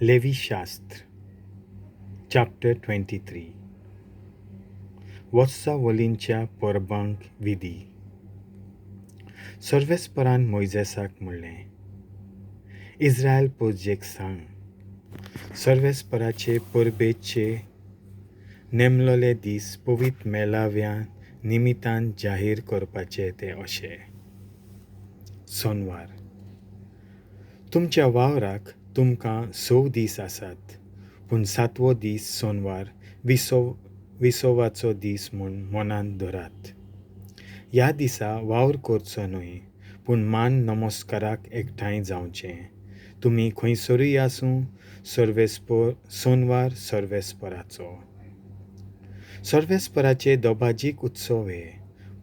Levy शास्त्र chapter 23 वर्सा वलींच्या परबांक विधी. सर्वेस्परान मोइजेसाक म्हणलें, इस्रायल पोरजेक सांग, सर्वेस्पराचे परबेचे नेमलोले दीस पवित्र मेलाव्या निमितान जाहीर करपाचे ते अशे. सोनवार, तुमच्या वावराक तुमकां 6 दीस आसात, पूण 7वो दीस सोनवार विसोवाचो दीस म्हूण मनांत धरात. ह्या दिसा वावर करचो न्हय, पूण मान नमस्काराक एकठांय जावचें. तुमी खंयसरूय आसूं, सोनवार सर्वेस्पराचो. सर्वेस्पराचे दोबाजीक उत्सव हे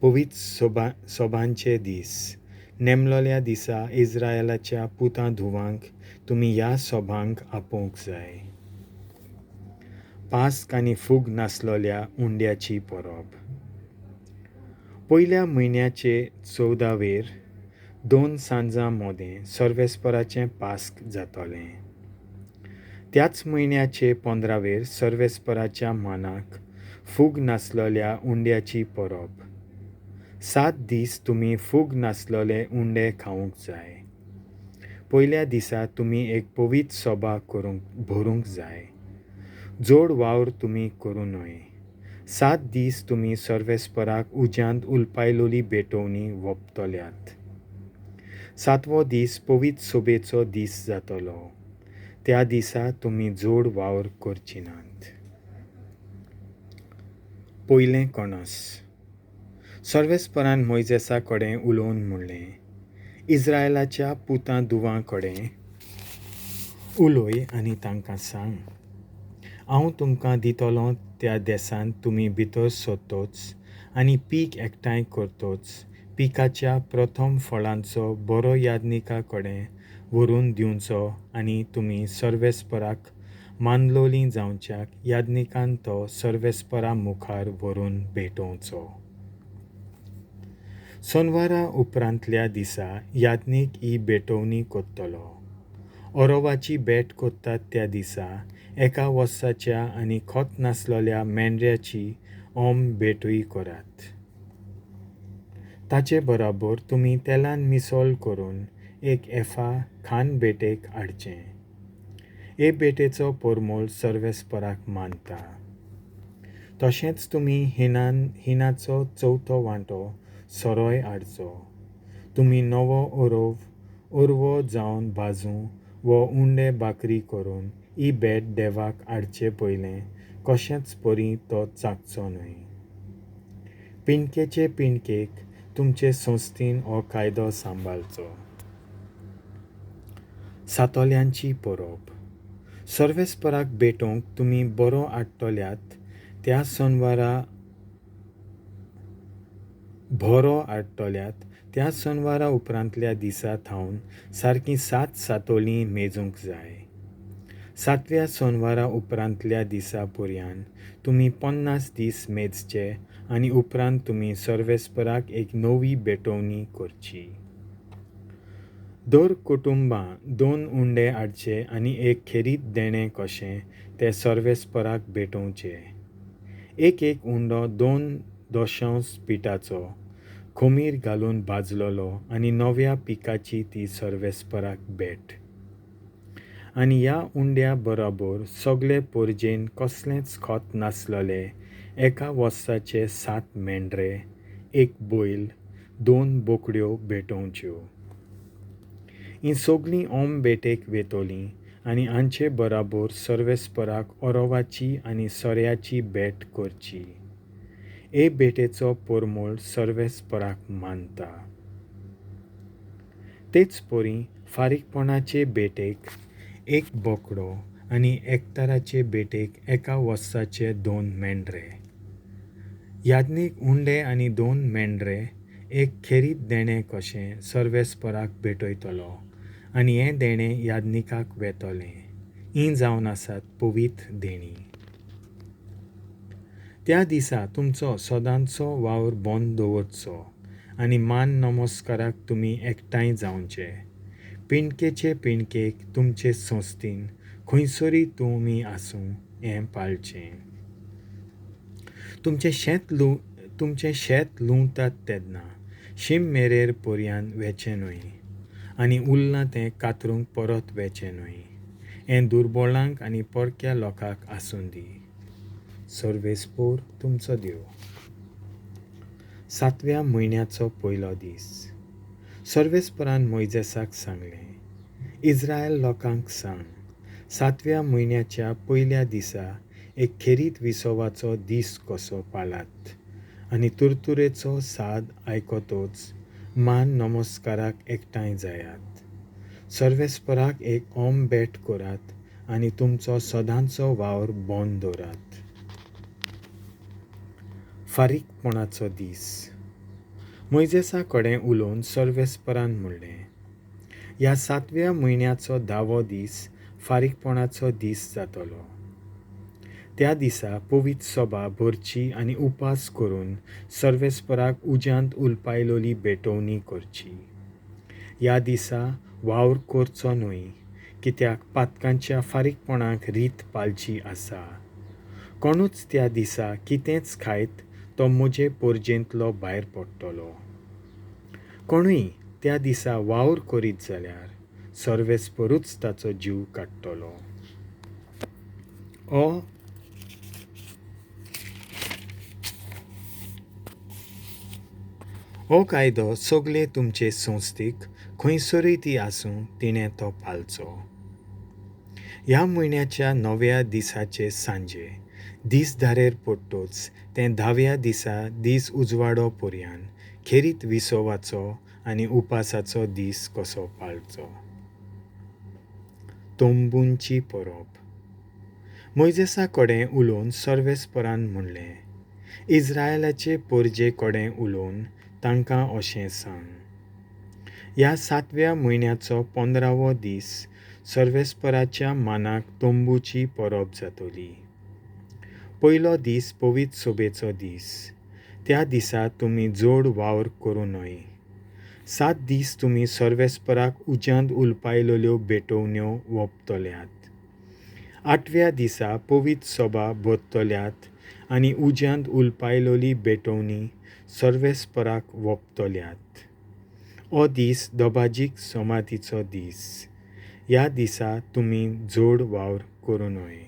पवित्र सोबांचे दीस. नेमलोल्या दिसा इस्रायलाच्या पुतां धुवांक तुमी ह्या सोबांक आपोवंक जाय. पास्क आनी फूग नासलोल्या उंड्याची परब. पयल्या म्हयन्याचे 14वेर 2 सांजां मोदें सर्वेस्पराचें पास्क जातोलें. त्याच म्हयन्याचे 15वेर सर्वेस्पराच्या मानाक फूग नासलोल्या उंड्याची परब. 7 दीस तुमी फूग नासलोले उंडे खावंक जाय. पयल्या दिसा तुमी एक पवित्र सोबा भरूंक जाय. जोड वावर तुमी करूं न्हय. 7 दीस तुमी सर्वेस्पराक उज्यांत उलपायलोली बेटोवणी वोपतल्यात. 7वो दीस पवित्र सोबेचो दीस जातलो. त्या दिसा तुमी जोड वावर करची नात. पयलें कणस. सर्वेस्परान मोइजेसा कडेन उलोवन म्हणलें, इस्रायलाच्या पुतां धुवां कडेन उलय आनी तांकां सांग, हांव तुमकां दितलों त्या देसांत तुमी भितर सरतोच आनी पीक एकठांय करतोच पिकाच्या प्रथम फळांचो बरो याजनिका कडेन व्हरून दिवचो आनी तुमी सर्वेस्पराक मानलोलीं जावच्याक याजनिकान तो सर्वेस्परा मुखार व्हरून भेटोवचो. सोनवारा उपरांतल्या दिसा याजनीक ही बेटोवणी करतलो. ओरोवाची भेट करतात त्या दिसा एका वर्साच्या आनी खोत नासलोल्या मेंढऱ्याची भेटूय करात. ताचे बरोबर तुमी तेलान मिसळ करून एक एफा खान बेटेक हाडचें. हे बेटेचो परमोळ सर्वेस्पराक मानता. तशेंच तुमी हिनाचो चवथो वांटो सोरोय हाडचो. तुमी नवो ओरवो जावन भाजूं वो उंडे भाकरी करून ही भेट देवाक हाडचे पयलें कशेंच परी तो चाखचो न्हय. पिणकेचे पिणकेक तुमचे संस्थीन हो कायदो सांबाळचो. सातोल्यांची परब. सर्वेस्पराक भेटोवंक तुमी बरो हाडटल्यात त्या सोनवारा उपरांतल्या दिसा थावन सारकीं 7 सातोलीं मेजूंक जाय. 7व्या सोनवारा उपरांतल्या दिसा पर्यान तुमी 50 दीस मेजचे आनी उपरांत तुमी सर्वेस्पराक एक नवी बेटोवणी करची. दर कुटुंबां 2 उंडे हाडचे आनी एक खेरीत देणें कशें ते सर्वेस्पराक भेटोवचे. एक उंडो 2 दशांश पिठाचो खमीर घालून भाजलोलो आनी नव्या पिकाची ती सर्वेस्पराक भेट. आनी ह्या उंड्या बरोबर सगळे पोरजेन कसलेंच खोत नासलोले एका वर्साचे 7 मेंढरे, 1 बैल, 2 बोकड्यो भेटोवच्यो. ही सगळीं बेटेक वेतोलीं आनी हांचे बरोबर सर्वेस्पराक ओरोवाची आनी सोऱ्याची भेट करची. हे भेटेचो परमोळ सर्वेस्पराक मानता. तेच परी फारीकपणाचे भेटेक 1 बोकडो आनी एकताराचे भेटेक एका वर्साचे 2 मेंढरे. याजनीक उंडे आनी 2 मेंढरे एक खेरीत देणें कशें सर्वेस्पराक भेटयतलो आनी हें देणें याजनिकाक वेतोलें. हीं जावन आसात पवित्र देणी. त्या दिसा तुमचो सदांचो वावर बंद दवरचो आनी मान नमस्काराक तुमी एकठांय जावचे. पिणकेचे पिणकेक तुमचे संस्थीन खंयसरी तुमी आसूं हें पाळचें. तुमचें शेत लुंवतात तेन्ना शीम मेरेर पर्यान वेचें न्हय, आनी उरलां तें कातरूंक परत वेचें न्हय. हें दुर्बळांक आनी परक्या लोकांक आसूं दी. सर्वेस्पोर तुमचो देव. 7व्या म्हयन्याचो पयलो दीस. सर्वेस्परान मोइजेसाक सांगलें, इस्रायल लोकांक सांग, 7व्या म्हयन्याच्या पयल्या दिसा एक खेरीत विसवाचो दीस कसो पाळात, आनी तुरतुरेचो साद आयकोतोच मान नमस्काराक एकठांय जायात. सर्वेस्पराक एक ओम भेट करात आनी तुमचो सदांचो वावर बंद दवरात. फारीकपणाचो दीस. मोइजेसा कडेन उलोवन सर्वेस्परान म्हणलें, ह्या 7व्या म्हयन्याचो 10वो दीस फारीकपणाचो दीस जातलो. त्या दिसा पवित्र सभा भरची आनी उपास करून सर्वेस्पराक उज्यांत उलपायलोली भेटोवणी करची. ह्या दिसा वावर करचो न्हय, कित्याक पातकांच्या फारीकपणाक रीत पाळची आसा. कोणूच त्या दिसा कितेंच खायत तो म्हजे पर्जेंतलो भायर पडटलो. कोणूय त्या दिसा वावर करीत जाल्यार सर्वेस्परूच ताचो जीव काडटलो. हो कायदो सगळे तुमचे संस्थीक खंयसरूय ती आसूं तिणें तो पाळचो. ह्या म्हयन्याच्या 9व्या दिसाचे सांजे दीस धारेर पडटोच तें 10व्या दिसा दीस उजवाडो पर्यान खेरीत विसवाचो आनी उपासाचो दीस कसो पाळचो. तोंबूंची परब. मोइजेसा कडेन उलोवन सर्वेस्परान म्हणलें, इस्रायलाचे परजे कडेन उलोवन तांकां अशें सांग, ह्या 7व्या म्हयन्याचो 15वो दीस सर्वेस्पराच्या मानाक तोंबूची परब जातली. पयलो दीस पवित्र सभेचो दीस. त्या दिसा तुमी जोड वावर करूं न्हय. 7 दीस तुमी सर्वेस्पराक उज्यांत उलपायलोल्यो भेटोवण्यो ओंपतल्यात. 8व्या दिसा पवित्र सभा भरतल्यात आनी उज्यांत उलपायलोली भेटोवणी सर्वेस्पराक ओंपतल्यात. हो दीस दोबाजीक समातीचो दीस. ह्या दिसा तुमी जोड वावर करूं न्हय.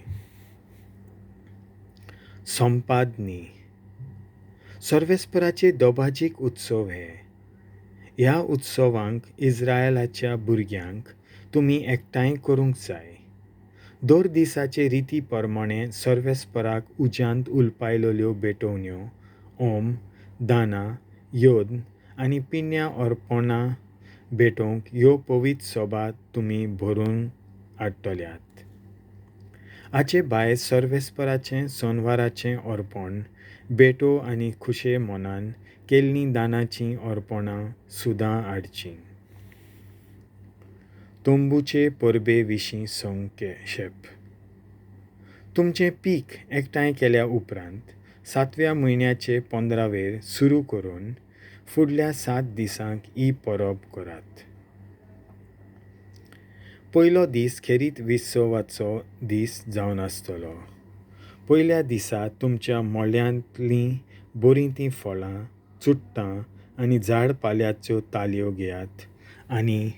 संपादनी. सर्वेस्पराचे दोबाजीक उत्सव हे. ह्या उत्सवांक इस्रायलाच्या भुरग्यांक तुमी एकठांय करूंक जाय. दर दिसाचे रिती प्रमाणें सर्वेस्पराक उज्यांत उलपायलोल्यो भेटोवण्यो, ओम, दानां, यज्ञ आनी पिन्यां अर्पणां भेटोवंक ह्यो पवित्र सभा तुमी भरून हाडटल्यात. हाचे भायर सर्वेस्पराचें सोनवाराचें अर्पण, भेटो आनी खुशे मनान केल्लीं दानाचीं अर्पणां सुद्दां हाडचीं. तोंबूचे परबे विशीं संक्षेप. तुमचें पीक एकठांय केल्या उपरांत 7व्या म्हयन्याचे 15वेर सुरू करून फुडल्या 7 दिसांक ही परब करात. पयलो दीस खेरीत विसवाचो दीस जावन आसतलो. पयल्या दिसा तुमच्या मोल्यांतलीं बरीं तीं फळां, चुडटां आनी झाड पाल्याच्यो तालयो घेयात आनी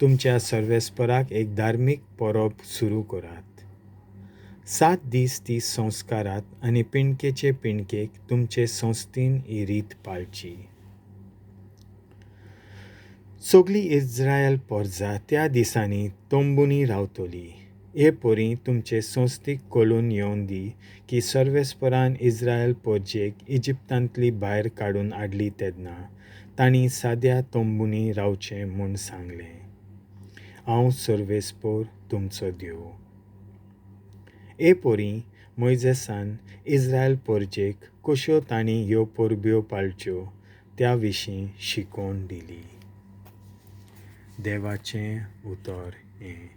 तुमच्या सर्वेस्पराक एक धार्मीक परब सुरू करात. 7 दीस ती संस्कारात आनी पिणकेचे पिणकेक तुमचे संस्थीन ही रीत पाळची. सगळी इस्रायल परजा त्या दिसांनी तोंबुनी रावतली. हे परी तुमचे संस्थीक कळून येवन दी की सर्वेस्परान इस्रायल परजेक इजिप्तांतली भायर काडून हाडली तेन्ना तांणी साद्या तोंबुनी रावचें म्हूण सांगलें. हांव सर्वेस्पोर तुमचो देव. हे परी मोइजेसान इस्रायल परजेक कश्यो तांणी ह्यो परब्यो पाळच्यो त्या विशीं शिकोवन दिली. देवाचें उतर हें.